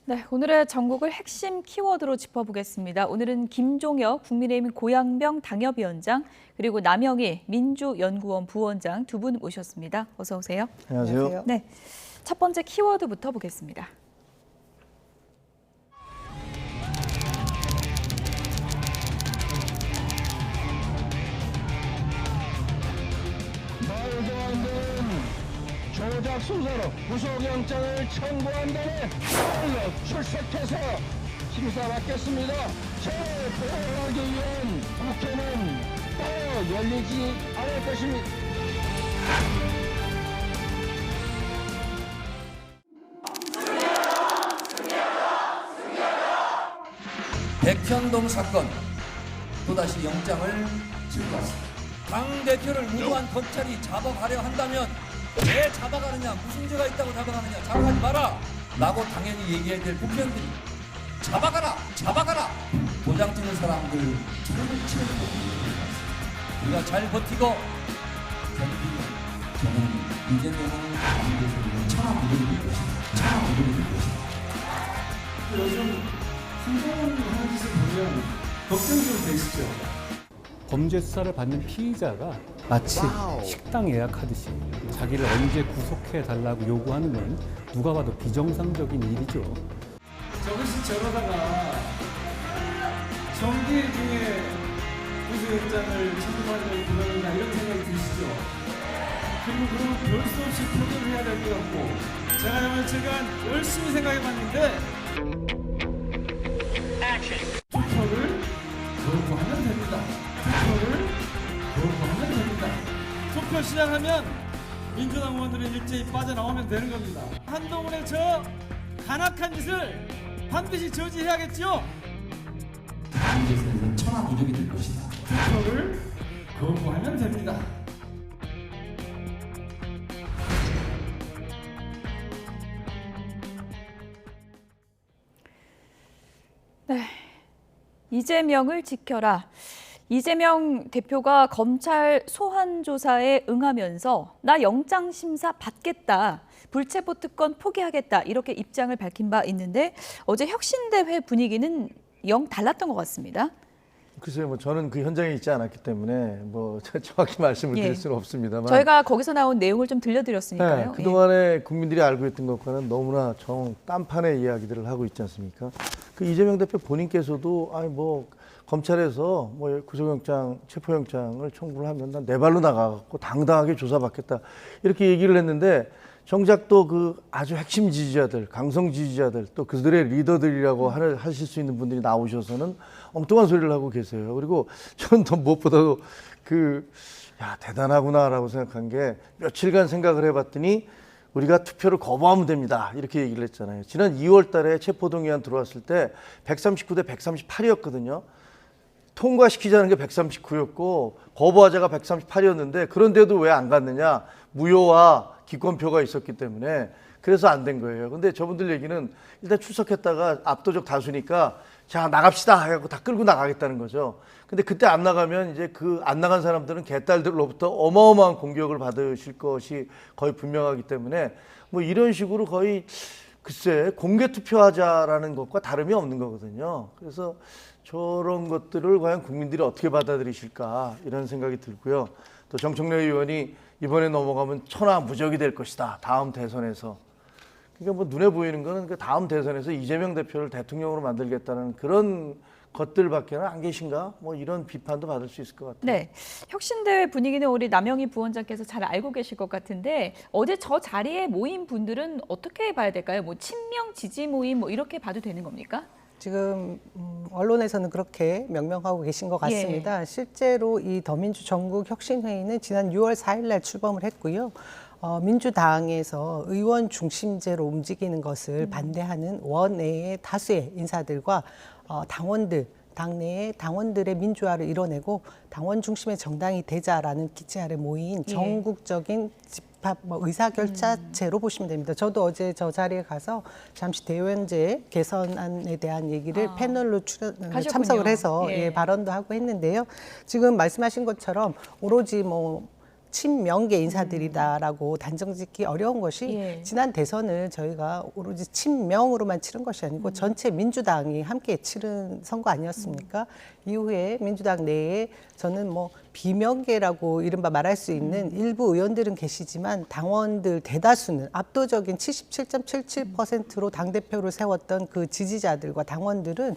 네, 오늘의 전국을 핵심 키워드로 짚어보겠습니다. 오늘은 김종혁 국민의힘 고양병 당협위원장 그리고 남영희 민주연구원 부원장 두 분 모셨습니다. 어서 오세요. 안녕하세요. 네, 첫 번째 키워드부터 보겠습니다. 말도 안 되는 조작 수사로 구속영장을 청구한다면 빨리 출석해서 심사받겠습니다. 저를 보호하기 위한 국회는 따로 열리지 않을 것입니다. 백현동 사건 또다시 영장을 청구했습니다. 당대표를 무고한 검찰이 잡아가려 한다면 왜 잡아가느냐, 무슨 죄가 있다고 잡아가느냐, 잡아가지 마라 라고 당연히 얘기해야 될 국회의원들이 잡아가라 도장 찍는 사람들 저를 치는 겁니다. 우리가 잘 버티고 저는 이재명을 당대표를 차고드릴 것입니다. 요즘 한동훈 하는 짓을 보면 걱정이 좀 되시죠? 범죄 수사를 받는 피의자가 마치 식당 예약하듯이 자기를 언제 구속해 달라고 요구하는 건 누가 봐도 비정상적인 일이죠. 저것이 저러다가 정기 중에 구속영장을 청구하려고 그러는가 이런 생각이 드시죠? 그리고 그러면 별 수 없이 표결을 해야 될 것 같고 제가 며칠간 열심히 생각해봤는데 투표를 거부하면 됩니다. 투표를 거부하면 됩니다. 투표 시작하면 민주당 의원들은 일제히 빠져나오면 되는 겁니다. 한동훈의 저 간악한 짓을 반드시 저지해야겠죠? 당대표는 천하무적이 될 것이다. 투표를 거부하면 됩니다. 네, 이재명을 지켜라. 이재명 대표가 검찰 소환 조사에 응하면서 나 영장 심사 받겠다. 불체포 특권 포기하겠다. 이렇게 입장을 밝힌 바 있는데 어제 혁신대회 분위기는 영 달랐던 것 같습니다. 글쎄요, 뭐 저는 그 현장에 있지 않았기 때문에 뭐 정확히 말씀을 드릴 수는 없습니다만 저희가 거기서 나온 내용을 좀 들려드렸으니까요. 네, 그동안에 국민들이 알고 있던 것과는 너무나 딴판의 이야기들을 하고 있지 않습니까? 그 이재명 대표 본인께서도 아니 뭐 검찰에서 뭐 구속영장, 체포영장을 청구를 하면 난 내 발로 나가갖고 당당하게 조사받겠다 이렇게 얘기를 했는데 정작 또 그 아주 핵심 지지자들, 강성 지지자들 또 그들의 리더들이라고 하실 수 있는 분들이 나오셔서는 엉뚱한 소리를 하고 계세요. 그리고 저는 더 무엇보다도 야 대단하구나라고 생각한 게 며칠간 생각을 해봤더니 우리가 투표를 거부하면 됩니다. 이렇게 얘기를 했잖아요. 지난 2월 달에 체포동의안 들어왔을 때 139대 138이었거든요. 통과시키자는 게 139였고 거부하자가 138이었는데 그런데도 왜 안 갔느냐. 무효와 기권표가 있었기 때문에 그래서 안 된 거예요. 근데 저분들 얘기는 일단 출석했다가 압도적 다수니까 자 나갑시다 하고 다 끌고 나가겠다는 거죠. 근데 그때 안 나가면 이제 그 안 나간 사람들은 개딸들로부터 어마어마한 공격을 받으실 것이 거의 분명하기 때문에 뭐 이런 식으로 거의 글쎄 공개 투표하자라는 것과 다름이 없는 거거든요. 그래서 저런 것들을 과연 국민들이 어떻게 받아들이실까 이런 생각이 들고요. 또 정청래 의원이 이번에 넘어가면 천하무적이 될 것이다. 다음 대선에서. 그러니까 뭐 눈에 보이는 거는 그 다음 대선에서 이재명 대표를 대통령으로 만들겠다는 그런 것들밖에는 안 계신가? 뭐 이런 비판도 받을 수 있을 것 같아요. 네, 혁신대회 분위기는 우리 남영희 부원장께서 잘 알고 계실 것 같은데 어제 저 자리에 모인 분들은 어떻게 봐야 될까요? 뭐 친명 지지 모임 뭐 이렇게 봐도 되는 겁니까? 지금 언론에서는 그렇게 명명하고 계신 것 같습니다. 실제로 이 더민주 전국혁신회의는 지난 6월 4일 날 출범을 했고요. 민주당에서 의원 중심제로 움직이는 것을 반대하는 원외의 다수의 인사들과 당원들, 당내의 당원들의 민주화를 이뤄내고 당원 중심의 정당이 되자라는 기치 아래 모인 전국적인 집합 의사결자체로 보시면 됩니다. 저도 어제 저 자리에 가서 잠시 대의원제 개선안에 대한 얘기를 패널로 참석을 해서 발언도 하고 했는데요. 지금 말씀하신 것처럼 오로지 뭐 친명계 인사들이다라고 단정짓기 어려운 것이 예. 지난 대선은 저희가 오로지 친명으로만 치른 것이 아니고 전체 민주당이 함께 치른 선거 아니었습니까? 이후에 민주당 내에 저는 뭐 비명계라고 이른바 말할 수 있는 일부 의원들은 계시지만 당원들 대다수는 압도적인 77.77%로 당대표를 세웠던 그 지지자들과 당원들은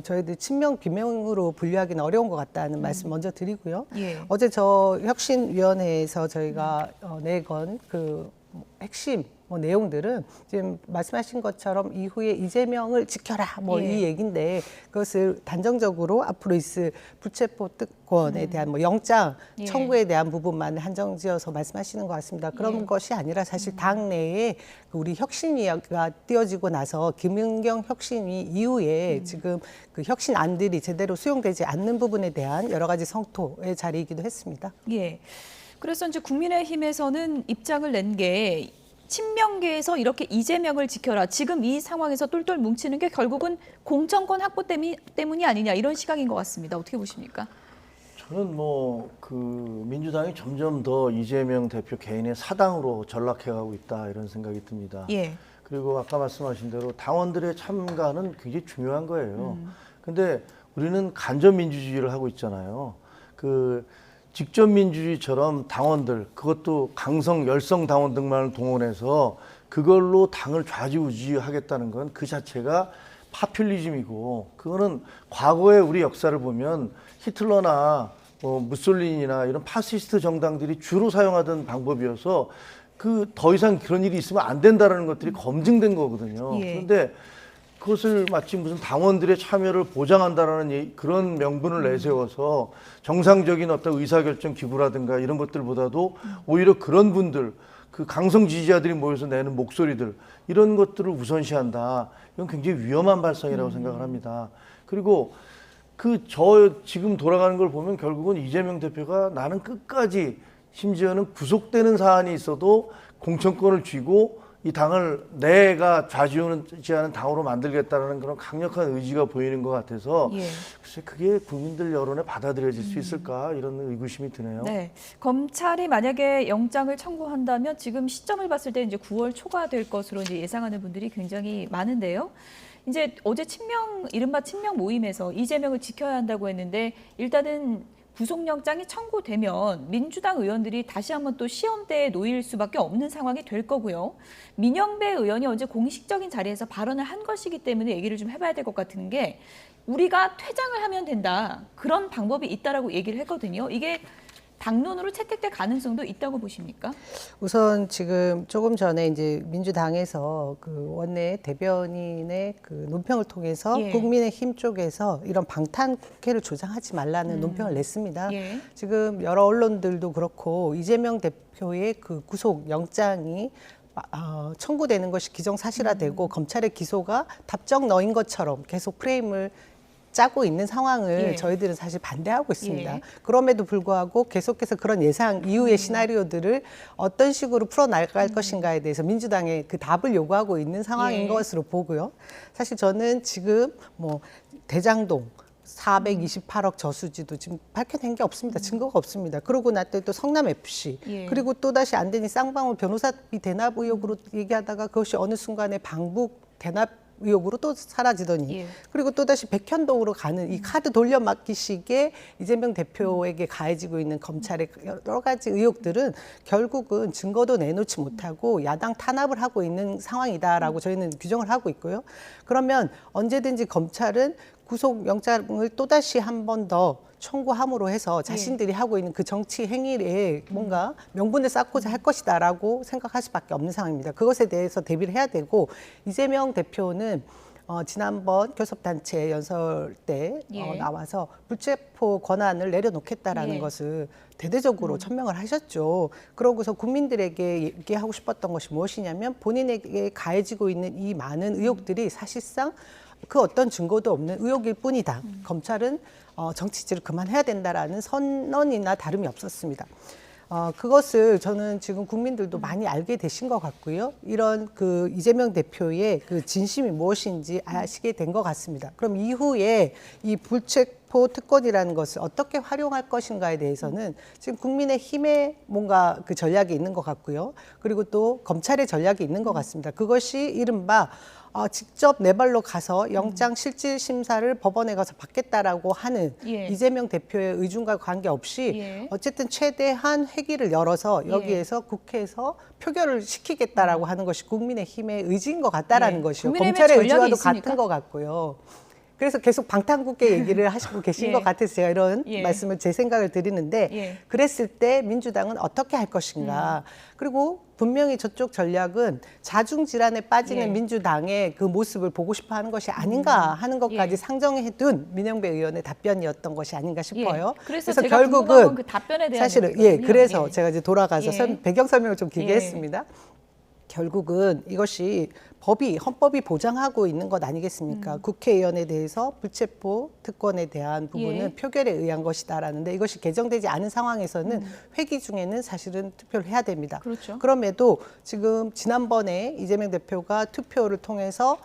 저희들 친명 비명으로 분류하기는 어려운 것 같다는 말씀 먼저 드리고요. 예. 어제 저 혁신위원회에서 저희가 내건 그 핵심 내용들은 지금 말씀하신 것처럼 이후에 이재명을 지켜라 예. 이 얘기인데 그것을 단정적으로 앞으로 있을 불체포 특권에 대한 영장 예. 청구에 대한 부분만 한정지어서 말씀하시는 것 같습니다. 그런 예. 것이 아니라 사실 당내에 그 우리 혁신위가 띄어지고 나서 김은경 혁신위 이후에 지금 그 혁신안들이 제대로 수용되지 않는 부분에 대한 여러 가지 성토의 자리이기도 했습니다. 예. 그래서 이제 국민의힘에서는 입장을 낸 게 친명계에서 이렇게 이재명을 지켜라. 지금 이 상황에서 똘똘 뭉치는 게 결국은 공천권 확보 때문이 아니냐 이런 시각인 것 같습니다. 어떻게 보십니까? 저는 그 민주당이 점점 더 이재명 대표 개인의 사당으로 전락해가고 있다 이런 생각이 듭니다. 예. 그리고 아까 말씀하신 대로 당원들의 참가는 굉장히 중요한 거예요. 근데 우리는 간접 민주주의를 하고 있잖아요. 그 직접 민주주의처럼 당원들, 그것도 강성 열성 당원들만을 동원해서 그걸로 당을 좌지우지하겠다는 건 그 자체가 파퓰리즘이고, 그거는 과거의 우리 역사를 보면 히틀러나 무솔리니나 이런 파시스트 정당들이 주로 사용하던 방법이어서 그 더 이상 그런 일이 있으면 안 된다라는 것들이 검증된 거거든요. 예. 그런데 그것을 마치 무슨 당원들의 참여를 보장한다라는 그런 명분을 내세워서 정상적인 어떤 의사결정 기구라든가 이런 것들보다도 오히려 그런 분들, 그 강성 지지자들이 모여서 내는 목소리들, 이런 것들을 우선시한다. 이건 굉장히 위험한 발상이라고 생각을 합니다. 그리고 지금 돌아가는 걸 보면 결국은 이재명 대표가 나는 끝까지, 심지어는 구속되는 사안이 있어도 공천권을 쥐고 이 당을 내가 좌지우지하는 당으로 만들겠다는 그런 강력한 의지가 보이는 것 같아서 예. 글쎄 그게 국민들 여론에 받아들여질 수 있을까 이런 의구심이 드네요. 네. 검찰이 만약에 영장을 청구한다면 지금 시점을 봤을 때 이제 9월 초가 될 것으로 이제 예상하는 분들이 굉장히 많은데요. 이제 어제 이른바 친명 모임에서 이재명을 지켜야 한다고 했는데 일단은 구속영장이 청구되면 민주당 의원들이 다시 한번 또 시험대에 놓일 수밖에 없는 상황이 될 거고요. 민영배 의원이 어제 공식적인 자리에서 발언을 한 것이기 때문에 얘기를 좀 해봐야 될 것 같은 게 우리가 퇴장을 하면 된다. 그런 방법이 있다라고 얘기를 했거든요. 이게 당론으로 채택될 가능성도 있다고 보십니까? 우선 지금 조금 전에 이제 민주당에서 그 원내 대변인의 그 논평을 통해서 예. 국민의힘 쪽에서 이런 방탄 국회를 조장하지 말라는 논평을 냈습니다. 예. 지금 여러 언론들도 그렇고 이재명 대표의 그 구속 영장이 청구되는 것이 기정사실화되고 검찰의 기소가 답정너인 것처럼 계속 프레임을 짜고 있는 상황을 예. 저희들은 사실 반대하고 있습니다. 예. 그럼에도 불구하고 계속해서 그런 예상 이후의 시나리오들을 어떤 식으로 풀어나갈 것인가에 대해서 민주당에 그 답을 요구하고 있는 상황인 예. 것으로 보고요. 사실 저는 지금 대장동 428억 저수지도 지금 밝혀낸 게 없습니다. 증거가 없습니다. 그러고 났더니 또 성남FC 예. 그리고 또다시 안 되니 쌍방울 변호사비 대납 의혹으로 얘기하다가 그것이 어느 순간에 방북 대납 의혹으로 또 사라지더니 예. 그리고 또다시 백현동으로 가는 이 카드 돌려막기식의 이재명 대표에게 가해지고 있는 검찰의 여러 가지 의혹들은 결국은 증거도 내놓지 못하고 야당 탄압을 하고 있는 상황이다라고 저희는 규정을 하고 있고요. 그러면 언제든지 검찰은 구속영장을 또다시 한 번 더 청구함으로 해서 자신들이 하고 있는 그 정치 행위에 뭔가 명분을 쌓고자 할 것이다라고 생각할 수밖에 없는 상황입니다. 그것에 대해서 대비를 해야 되고 이재명 대표는 지난번 교섭단체 연설 때 예. 나와서 불체포 권한을 내려놓겠다라는 예. 것을 대대적으로 천명을 하셨죠. 그러고서 국민들에게 얘기하고 싶었던 것이 무엇이냐면 본인에게 가해지고 있는 이 많은 의혹들이 사실상 그 어떤 증거도 없는 의혹일 뿐이다. 검찰은 정치질을 그만해야 된다라는 선언이나 다름이 없었습니다. 그것을 저는 지금 국민들도 많이 알게 되신 것 같고요. 이런 그 이재명 대표의 그 진심이 무엇인지 아시게 된 것 같습니다. 그럼 이후에 이 불체포 불체포 특권이라는 것을 어떻게 활용할 것인가에 대해서는 지금 국민의힘의 뭔가 그 전략이 있는 것 같고요. 그리고 또 검찰의 전략이 있는 것 같습니다. 그것이 이른바 직접 내 발로 가서 영장 실질 심사를 법원에 가서 받겠다라고 하는 예. 이재명 대표의 의중과 관계없이 예. 어쨌든 최대한 회기를 열어서 여기에서 국회에서 표결을 시키겠다라고 하는 것이 국민의힘의 의지인 것 같다라는 예. 것이요. 국민의힘의 검찰의 전략이 의지와도 있습니까? 같은 것 같고요. 그래서 계속 방탄국회 얘기를 하시고 계신 예. 것 같아서 제가 이런 예. 말씀을 제 생각을 드리는데 예. 그랬을 때 민주당은 어떻게 할 것인가. 그리고 분명히 저쪽 전략은 자중질환에 빠지는 예. 민주당의 그 모습을 보고 싶어 하는 것이 아닌가 하는 것까지 예. 상정해둔 민영배 의원의 답변이었던 것이 아닌가 싶어요. 예. 그래서 제가 궁금한 건그 답변에 대한 사실은 얘기거든요. 그래서 예. 제가 이제 돌아가서 예. 배경 설명을 좀 길게 예. 했습니다. 결국은 이것이 헌법이 보장하고 있는 것 아니겠습니까? 국회의원에 대해서 불체포 특권에 대한 부분은 예. 표결에 의한 것이다라는데 이것이 개정되지 않은 상황에서는 회기 중에는 사실은 투표를 해야 됩니다. 그렇죠. 그럼에도 지금 지난번에 이재명 대표가 투표를 통해서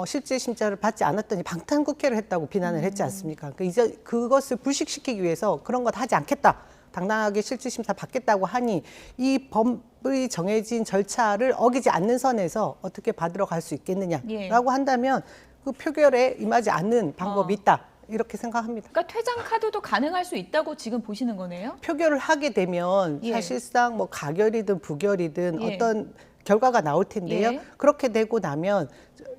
실질 심사를 받지 않았더니 방탄국회를 했다고 비난을 했지 않습니까? 그러니까 이제 그것을 불식시키기 위해서 그런 것 하지 않겠다. 당당하게 실질심사 받겠다고 하니 이 법이 정해진 절차를 어기지 않는 선에서 어떻게 받으러 갈 수 있겠느냐라고 예. 한다면 그 표결에 임하지 않는 방법이 있다. 이렇게 생각합니다. 그러니까 퇴장 카드도 가능할 수 있다고 지금 보시는 거네요. 표결을 하게 되면 예. 사실상 뭐 가결이든 부결이든 예. 어떤 결과가 나올 텐데요. 예. 그렇게 되고 나면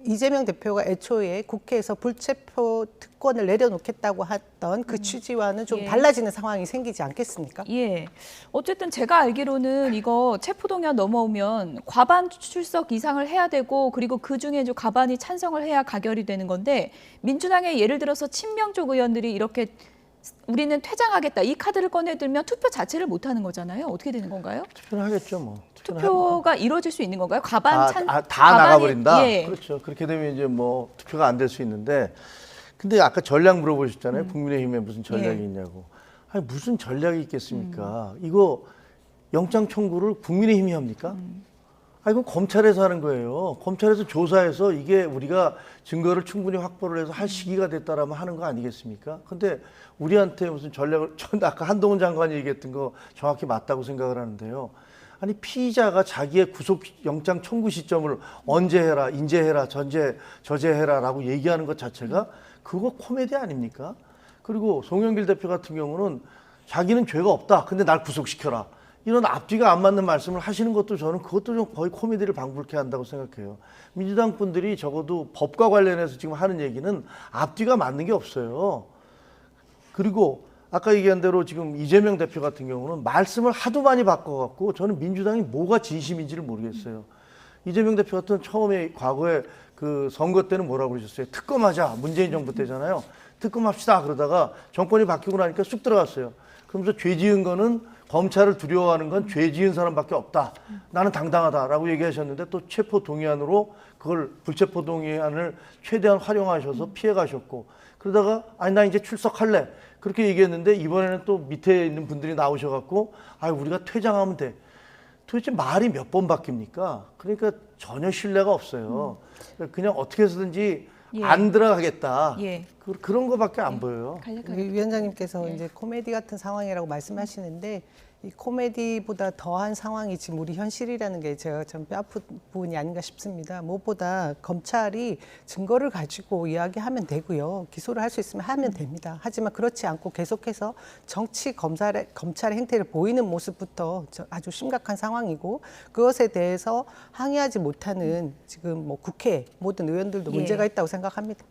이재명 대표가 애초에 국회에서 불체포 특권을 내려놓겠다고 했던 그 취지와는 좀 예. 달라지는 상황이 생기지 않겠습니까? 예. 어쨌든 제가 알기로는 이거 체포동의안 넘어오면 과반 출석 이상을 해야 되고 그리고 그중에 좀 과반이 찬성을 해야 가결이 되는 건데 민주당의 예를 들어서 친명 쪽 의원들이 이렇게 우리는 퇴장하겠다 이 카드를 꺼내들면 투표 자체를 못 하는 거잖아요. 어떻게 되는 건가요? 투표는 하겠죠, 뭐. 투표가 이루어질 수 있는 건가요? 과반 다 과반이- 나가버린다. 예. 그렇죠. 그렇게 되면 이제 뭐 투표가 안 될 수 있는데, 근데 아까 전략 물어보셨잖아요. 국민의힘에 무슨 전략이 예. 있냐고. 아니 무슨 전략이 있겠습니까? 이거 영장 청구를 국민의힘이 합니까? 아 이건 검찰에서 하는 거예요. 검찰에서 조사해서 이게 우리가 증거를 충분히 확보를 해서 할 시기가 됐다라면 하는 거 아니겠습니까? 근데 우리한테 무슨 전략을 전 아까 한동훈 장관이 얘기했던 거 정확히 맞다고 생각을 하는데요. 아니 피의자가 자기의 구속영장 청구 시점을 언제 해라, 인제해라, 저제해라라고 얘기하는 것 자체가 그거 코미디 아닙니까? 그리고 송영길 대표 같은 경우는 자기는 죄가 없다. 근데 날 구속시켜라. 이런 앞뒤가 안 맞는 말씀을 하시는 것도 저는 그것도 좀 거의 코미디를 방불케 한다고 생각해요. 민주당 분들이 적어도 법과 관련해서 지금 하는 얘기는 앞뒤가 맞는 게 없어요. 그리고 아까 얘기한 대로 지금 이재명 대표 같은 경우는 말씀을 하도 많이 바꿔갖고 저는 민주당이 뭐가 진심인지를 모르겠어요. 이재명 대표 같은 처음에 과거에 그 선거 때는 뭐라고 그러셨어요? 특검하자. 문재인 정부 때잖아요. 특검합시다. 그러다가 정권이 바뀌고 나니까 쑥 들어갔어요. 그러면서 죄 지은 거는 검찰을 두려워하는 건 죄 지은 사람밖에 없다. 나는 당당하다라고 얘기하셨는데 또 체포 동의안으로 그걸 불체포 동의안을 최대한 활용하셔서 피해 가셨고 그러다가 아니 나 이제 출석할래. 그렇게 얘기했는데 이번에는 또 밑에 있는 분들이 나오셔갖고 아 우리가 퇴장하면 돼. 도대체 말이 몇 번 바뀝니까? 그러니까 전혀 신뢰가 없어요. 그냥 어떻게 해서든지 예. 안 들어가겠다. 예. 그런 거밖에 안 보여요. 간략하게. 위원장님께서 이제 코미디 같은 상황이라고 말씀하시는데 이 코미디보다 더한 상황이 지금 우리 현실이라는 게 제가 참 뼈아픈 부분이 아닌가 싶습니다. 무엇보다 검찰이 증거를 가지고 이야기하면 되고요. 기소를 할 수 있으면 하면 됩니다. 하지만 그렇지 않고 계속해서 정치 검찰의 행태를 보이는 모습부터 아주 심각한 상황이고 그것에 대해서 항의하지 못하는 지금 뭐 국회 모든 의원들도 예. 문제가 있다고 생각합니다.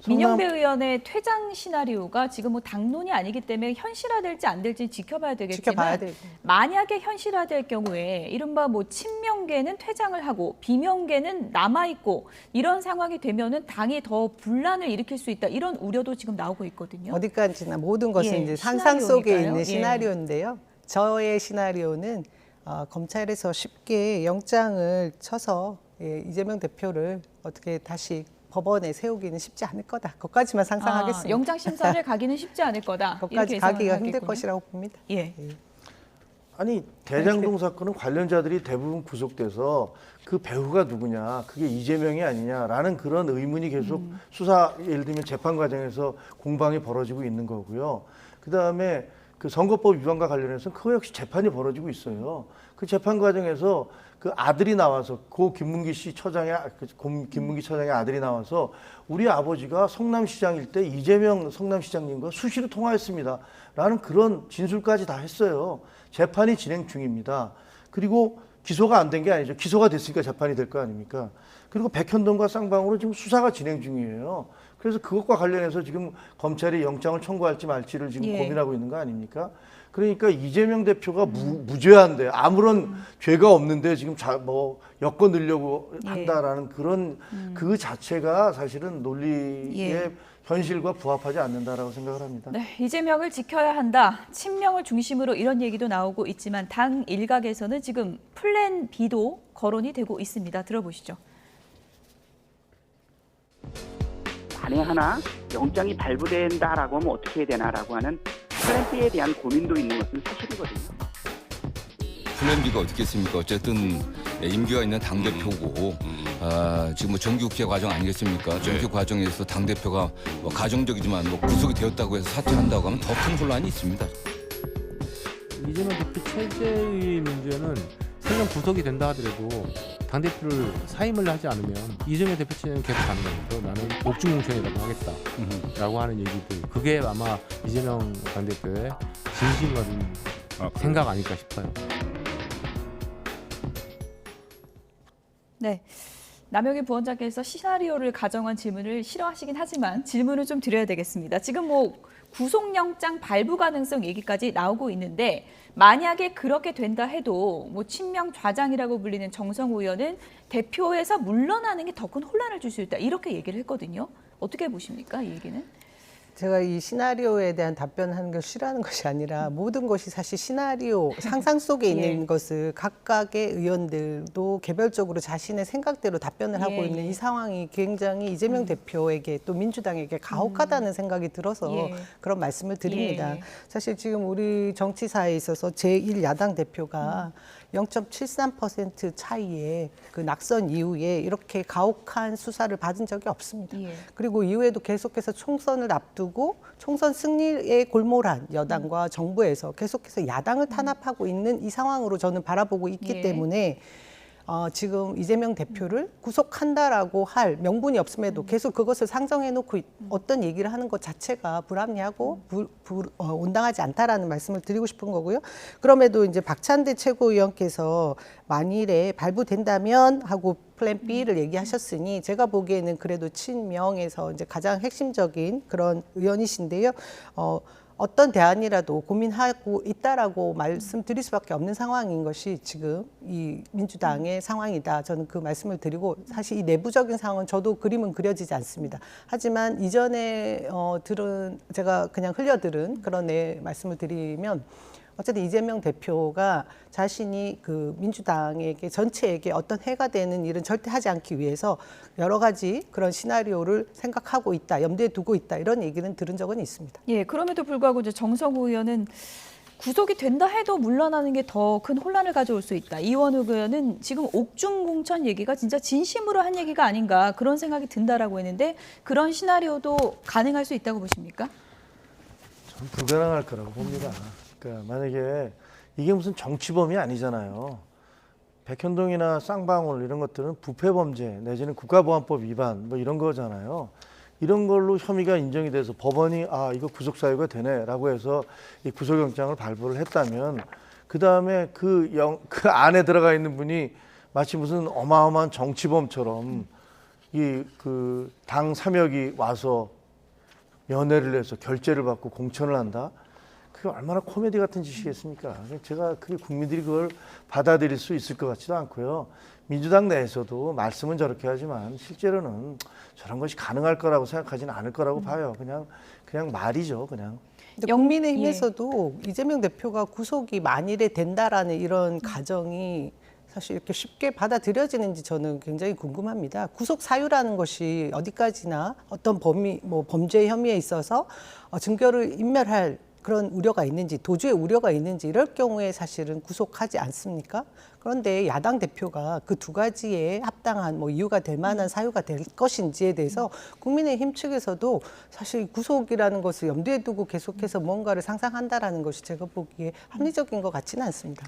민영배 의원의 퇴장 시나리오가 지금 뭐 당론이 아니기 때문에 현실화될지 안 될지 지켜봐야 되겠지만 지켜봐야 돼요. 만약에 현실화될 경우에 이른바 뭐 친명계는 퇴장을 하고 비명계는 남아 있고 이런 상황이 되면은 당이 더 분란을 일으킬 수 있다 이런 우려도 지금 나오고 있거든요. 어디까지나 모든 것은 예, 이제 상상 속에 시나리오니까요. 있는 예. 시나리오인데요. 저의 시나리오는 검찰에서 쉽게 영장을 쳐서 이재명 대표를 어떻게 다시 법원에 세우기는 쉽지 않을 거다. 그것까지만 상상하겠습니다. 영장 심사를 가기는 쉽지 않을 거다. 그것까지 이렇게 가기가 예상을 힘들 하겠군요. 것이라고 봅니다. 예. 아니 대장동 사건은 관련자들이 대부분 구속돼서 그 배후가 누구냐, 그게 이재명이 아니냐라는 그런 의문이 계속 수사, 예를 들면 재판 과정에서 공방이 벌어지고 있는 거고요. 그 다음에 그 선거법 위반과 관련해서 그거 역시 재판이 벌어지고 있어요. 그 재판 과정에서 그 아들이 나와서 고 김문기 씨 처장의 김문기 처장의 아들이 나와서 우리 아버지가 성남시장일 때 이재명 성남시장님과 수시로 통화했습니다.라는 그런 진술까지 다 했어요. 재판이 진행 중입니다. 그리고 기소가 안 된 게 아니죠. 기소가 됐으니까 재판이 될 거 아닙니까? 그리고 백현동과 쌍방울은 지금 수사가 진행 중이에요. 그래서 그것과 관련해서 지금 검찰이 영장을 청구할지 말지를 지금 예. 고민하고 있는 거 아닙니까? 그러니까 이재명 대표가 무죄한데 아무런 죄가 없는데 지금 뭐 엮어 넣으려고 한다라는 그런 그 자체가 사실은 논리의 현실과 부합하지 않는다라고 생각을 합니다. 네, 이재명을 지켜야 한다. 친명을 중심으로 이런 얘기도 나오고 있지만 당 일각에서는 지금 플랜 B도 거론이 되고 있습니다. 들어보시죠. 만에 하나 영장이 발부된다라고 하면 어떻게 해야 되나라고 하는 플랜 B에 대한 고민도 있는 것은 사실이거든요. 플랜 B가 어떻겠습니까? 어쨌든 임기가 있는 당대표고 지금 뭐 정규국회 과정 아니겠습니까? 정규 과정에서 당대표가 뭐 가정적이지만 뭐 구속이 되었다고 해서 사퇴한다고 하면 더 큰 혼란이 있습니다. 이재명 대표 체제의 문제는 설령 구속이 된다 하더라도 당대표를 사임을 하지 않으면 이재명 대표 체제는 계속 가는 거니까 나는 옥중공천이라도 하겠다라고 하는 얘기들, 그게 아마 이재명 당대표의 진심어린 생각 아닐까 싶어요. 네. 남영희 부원장께서 시나리오를 가정한 질문을 싫어하시긴 하지만 질문을 좀 드려야 되겠습니다. 지금 뭐 구속영장 발부 가능성 얘기까지 나오고 있는데 만약에 그렇게 된다 해도 뭐 친명 좌장이라고 불리는 정성호 의원은 대표에서 물러나는 게 더 큰 혼란을 줄 수 있다. 이렇게 얘기를 했거든요. 어떻게 보십니까, 이 얘기는? 제가 이 시나리오에 대한 답변하는 걸 싫어하는 것이 아니라 모든 것이 사실 시나리오, 상상 속에 있는 것을 각각의 의원들도 개별적으로 자신의 생각대로 답변을 하고 있는 이 상황이 굉장히 이재명 대표에게 또 민주당에게 가혹하다는 생각이 들어서 그런 말씀을 드립니다. 사실 지금 우리 정치사에 있어서 제1야당 대표가 0.73% 차이에 그 낙선 이후에 이렇게 가혹한 수사를 받은 적이 없습니다. 그리고 이후에도 계속해서 총선을 앞두고 총선 승리에 골몰한 여당과 정부에서 계속해서 야당을 탄압하고 있는 이 상황으로 저는 바라보고 있기 때문에 지금 이재명 대표를 구속한다라고 할 명분이 없음에도 계속 그것을 상정해놓고 어떤 얘기를 하는 것 자체가 불합리하고 온당하지 않다라는 말씀을 드리고 싶은 거고요. 그럼에도 이제 박찬대 최고위원께서 만일에 발부된다면 하고 플랜 B를 얘기하셨으니 제가 보기에는 그래도 친명에서 이제 가장 핵심적인 그런 의원이신데요. 어떤 대안이라도 고민하고 있다라고 말씀드릴 수밖에 없는 상황인 것이 지금 이 민주당의 상황이다. 저는 그 말씀을 드리고 사실 이 내부적인 상황은 저도 그림은 그려지지 않습니다. 하지만 이전에 제가 그냥 흘려들은 그런 말씀을 드리면 어쨌든 이재명 대표가 자신이 그 민주당에게 전체에게 어떤 해가 되는 일은 절대 하지 않기 위해서 여러 가지 그런 시나리오를 생각하고 있다, 염두에 두고 있다 이런 얘기는 들은 적은 있습니다. 예, 그럼에도 불구하고 이제 정성호 의원은 구속이 된다 해도 물러나는 게 더 큰 혼란을 가져올 수 있다. 이원욱 의원은 지금 옥중공천 얘기가 진짜 진심으로 한 얘기가 아닌가 그런 생각이 든다라고 했는데 그런 시나리오도 가능할 수 있다고 보십니까? 전 불가능할 거라고 봅니다. 그러니까 만약에 이게 무슨 정치범이 아니잖아요. 백현동이나 쌍방울 이런 것들은 부패범죄 내지는 국가보안법 위반 뭐 이런 거잖아요. 이런 걸로 혐의가 인정이 돼서 법원이 이거 구속사유가 되네라고 해서 이 구속영장을 발부를 했다면 그 다음에 그 안에 들어가 있는 분이 마치 무슨 어마어마한 정치범처럼 이 그 당 3역이 와서 면회를 해서 결재를 받고 공천을 한다. 그게 얼마나 코미디 같은 짓이겠습니까? 제가 그게 국민들이 그걸 받아들일 수 있을 것 같지도 않고요. 민주당 내에서도 말씀은 저렇게 하지만 실제로는 저런 것이 가능할 거라고 생각하지는 않을 거라고 봐요. 그냥 말이죠, 그냥. 국민의힘에서도 이재명 대표가 구속이 만일에 된다라는 이런 가정이 사실 이렇게 쉽게 받아들여지는지 저는 굉장히 궁금합니다. 구속 사유라는 것이 어디까지나 어떤 범죄 혐의에 있어서 증거를 인멸할 그런 우려가 있는지, 도주의 우려가 있는지 이럴 경우에 사실은 구속하지 않습니까? 그런데 야당 대표가 그 두 가지에 합당한 뭐 이유가 될 만한 사유가 될 것인지에 대해서 국민의힘 측에서도 사실 구속이라는 것을 염두에 두고 계속해서 뭔가를 상상한다라는 것이 제가 보기에 합리적인 것 같지는 않습니다.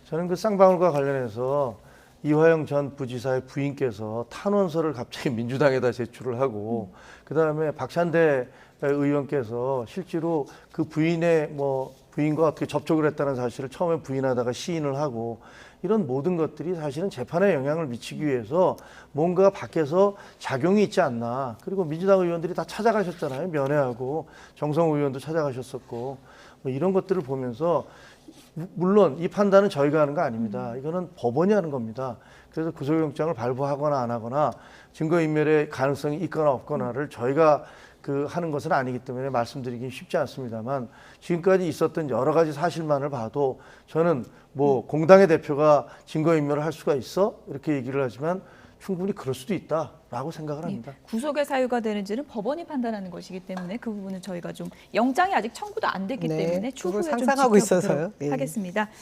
저는 그 쌍방울과 관련해서 이화영 전 부지사의 부인께서 탄원서를 갑자기 민주당에다 제출을 하고 그다음에 박찬대 의원께서 실제로 그 부인의 부인과 어떻게 접촉을 했다는 사실을 처음에 부인하다가 시인을 하고 이런 모든 것들이 사실은 재판에 영향을 미치기 위해서 뭔가 밖에서 작용이 있지 않나. 그리고 민주당 의원들이 다 찾아가셨잖아요. 면회하고 정성호 의원도 찾아가셨었고 뭐 이런 것들을 보면서 물론 이 판단은 저희가 하는 거 아닙니다. 이거는 법원이 하는 겁니다. 그래서 구속영장을 발부하거나 안 하거나 증거인멸의 가능성이 있거나 없거나를 저희가 하는 것은 아니기 때문에 말씀드리긴 쉽지 않습니다만 지금까지 있었던 여러 가지 사실만을 봐도 저는 공당의 대표가 증거인멸을 할 수가 있어? 이렇게 얘기를 하지만 충분히 그럴 수도 있다라고 생각을 합니다. 구속의 사유가 되는지는 법원이 판단하는 것이기 때문에 그 부분은 저희가 좀 영장이 아직 청구도 안 됐기 네, 때문에 그걸 추후에 좀 상상하고 지켜보도록 있어서요. 예. 하겠습니다.